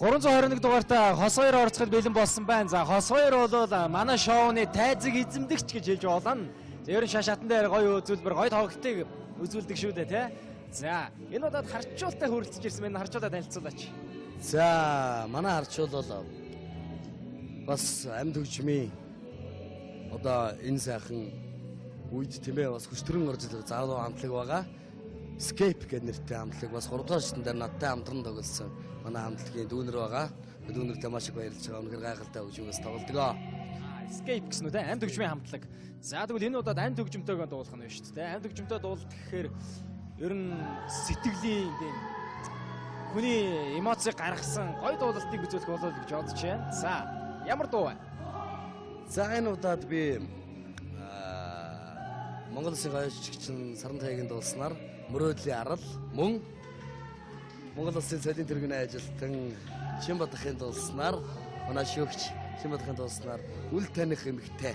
321 дугаартай Хос 2 орцоход бэлэн болсон байна. За Хос 2 бол манай шоуны тайзыг эзэмдэгч гэж хэлж болно. За ерөн шашаатан дээр гоё үзүүлбэр, гоё тоглолтыг үзүүлдэг шүү дээ, тий. За энэ удаад харчуултай хүрэлцэж ирсэн байна. Харчуулаа танилцуулаач. За манай харчуул бол бас амьд хөгжмийн одоо энэ сайхан үед тийм ээ бас хөштрөн орж ирэх залуу хамтлаг байгаа. Escape гэдэг нэртэй хамтлаг бас 3 дугаар шатн дээр надтай хамтран тоглосон манай хамтлагийн дүүнер байгаа. Дүүнертэй маш их баярлж байгаа. Үнэхээр гайхалтай хөгжмөөс тоглодог. Escape гэсэн үү те амьд хөгжмийн хамтлаг. За тэгвэл энэ удаад амьд хөгжмөнтэйгээ дуулах нь байна шүү дээ. Амьд хөгжмөнтэй дуулах гэхээр ер нь сэтгэлийн тийм хүний эмоцийг гаргасан гоё дуулалтыг үзүүлэх болов гэж бодож байна. За ямар дуу вэ? За энэ удаад би Монгол Улсын гоё жижигчин Сарантайгийн дуулснаар Мөрөөдлийн арал мөн Монгол Улсын соёлын тэргүүний ажилтан Шинбадахын дуулснаар манай шүүгч Шинбадахын дуулснаар үл таних эмэгтэй.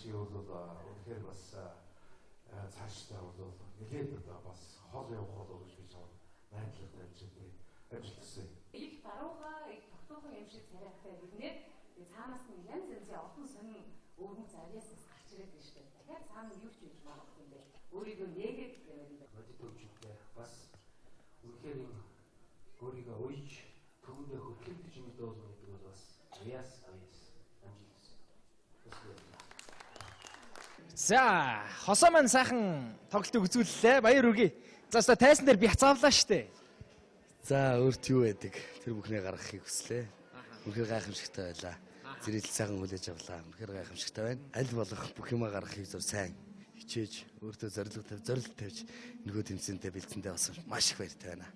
жишээ бол үнэхээр бас цаашдаа бол нэлээд бас хол явах болов гэж би чам найдвартай амжилт хүсье. Их барууга их тогтоохон юм шиг царайхтай биднээ цаанаас нь янз янзын олон сонин өвгөн завьяасаас гарч ирээд байна шүү дээ. Тэгэхээр цаана юу ч хийж магадгүй юм бэ? Өөрийгөө нээгээд Бодит хөгжөлтэй бас үнэхээр өөрийгөө уйж төвөндөө хөтлөгдөж юм дуулна гэдэг бол бас яас амжилт хүсье. За, хосоо маань сайхан тоглолтыг үзүүллээ. Баяр хүргэе. За, өстой тайсан дээр би хацаавлаа штэ. За өөрт юу байдаг? Тэр бүхнээ гаргахыг хүслээ. Үнэхээр гайхамшигтай байлаа. Зэрэл сайхан хүлээж авлаа. Үнэхээр гайхамшигтай байна. Аль болох бүх юмаа гаргахыг зур сайн хичээж өөртөө зорилго тавьж нөгөө тэмцэнтэй бэлдсэндээ бас маш их баяртай байна.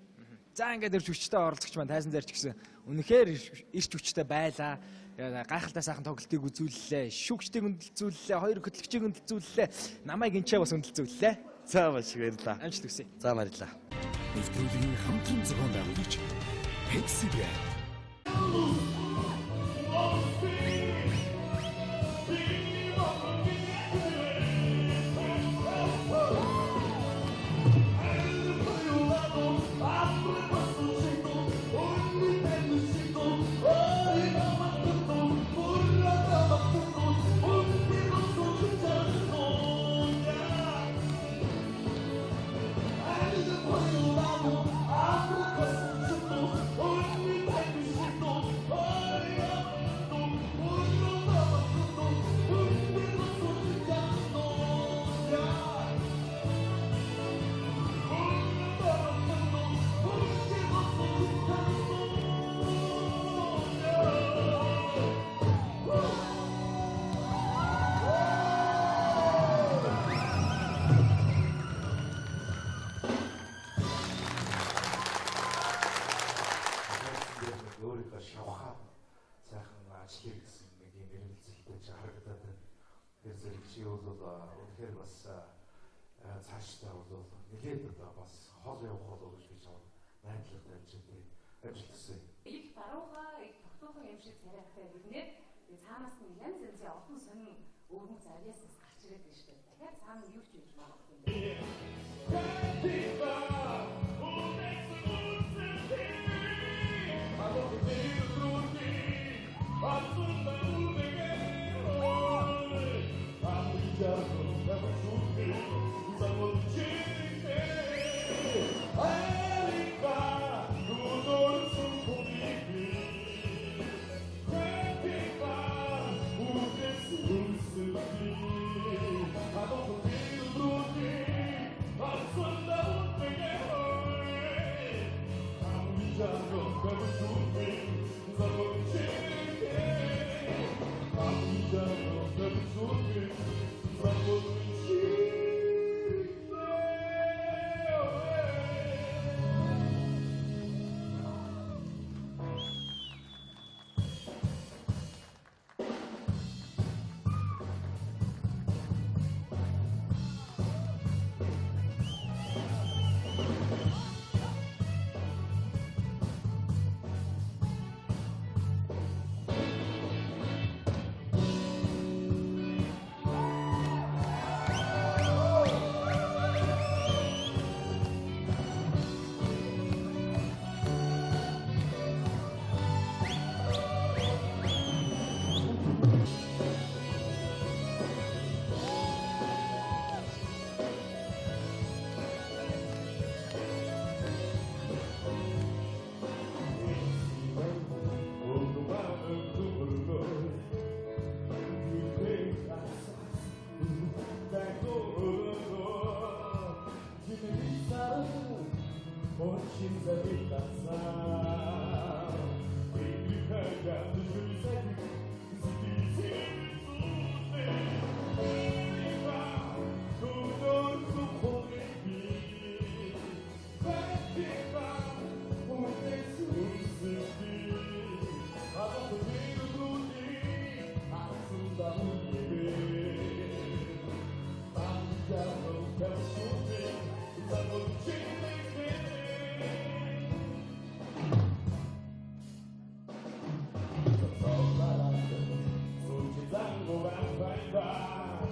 За, ингээд ирж хүчтэй оролцогч маань тайсан дээр ч гэсэн үнэхээр ирч хүчтэй байлаа. Гайхалтай сайхан тоглолтыг үзүүллээ. Шүүгчдийг өндөлцүүллээ, хоёр хөтлөгчийг өндөлцүүллээ. Намайг энчээ бас өндөлцүүллээ. За маш их баярлалаа. Амжилт хүсье. За баярлалаа. Нэвтрүүлгийн хамтран зохион байгуулагч Pepsi-Bear. өөрийгөө шавхаад сайхан ажлыг гэсэн нэг юм эргэлзэлтэй харагдаад байна. Тэр зэрэг чи бол үнэхээр бас цаашдаа бол нэлээд бас хол явах болов гэж би чам найдвартай амжилт хүсье. их барууга их тогтоохон юм шиг царайхтай биднээ цаанаас нь янз янзын олон сонин өвгөн завьяасаас гарч ирээд байна шүү дээ. Тэгэхээр цаана юу ч хийж магадгүй юм бэ? Bye.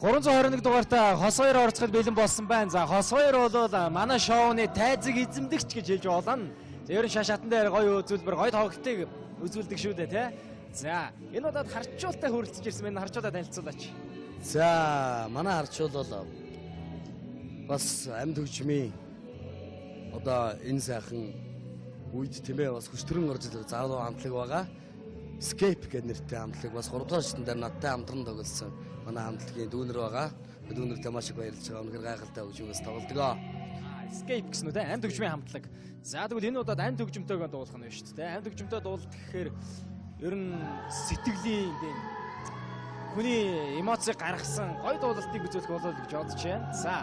321 дугаартай хос 2 орцоход бэлэн болсон байна. За хос 2 бол манай шоуны тайзыг эзэмдэгч гэж хэлж болно. За ерөн шашаатан дээр гоё үзүүлбэр, гоё тоглолтыг үзүүлдэг шүү дээ, тий. За энэ удаад харчуултай хүрэлцэж ирсэн байна. Харчуулаа танилцуулаач. За манай харчуул бол бас амьд хөгжмийн одоо энэ сайхан үед тийм ээ бас хөштрөн орж ирэх залуу хамтлаг байгаа. Escape гэдэг нэртэй хамтлаг бас 3 дугаар шатн дээр надтай хамтран тоглосон манай хамтлагийн дүүнер байгаа. Дүүнертэй маш их баярлж байгаа. Үнэхээр гайхалтай хөгжмөөс тоглодог. Escape гэсэн үү, амьд хөгжмийн хамтлаг. За тэгвэл энэ удаад амьд хөгжмөнтэйгээ дуулах нь шүү дээ. Амьд хөгжмөнтэй дуулах гэхээр ер нь сэтгэлийн энэ хүний эмоцийг гаргасан гоё дуулалтыг үзүүлэх болов гэж бодож байна. За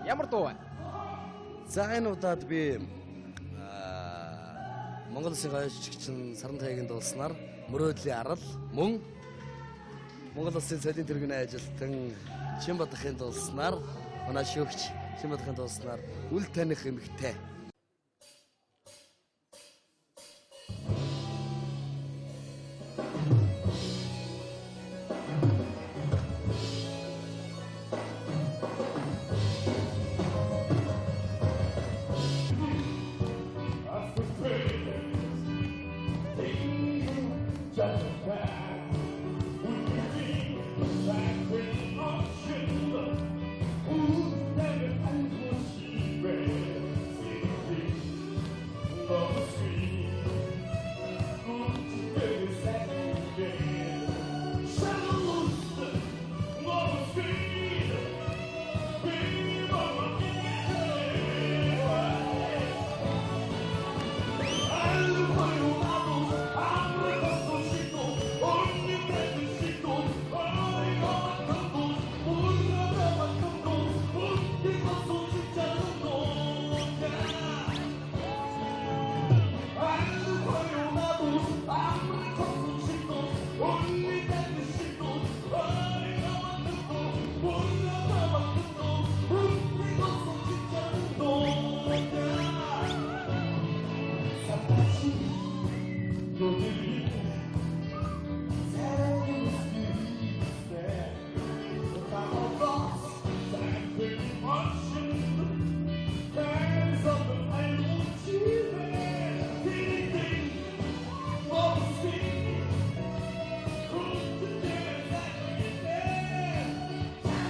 ямар дуу вэ? За энэ удаад би Монгол Улсын гоё жижигчин Сарантайгийн дуулснаар Мөрөөдлийн арал мөн Монгол Улсын соёлын тэргүүний ажилтан Шинбадахын дуулснаар манай шүүгч Шинбадахын дуулснаар Үл таних эмэгтэй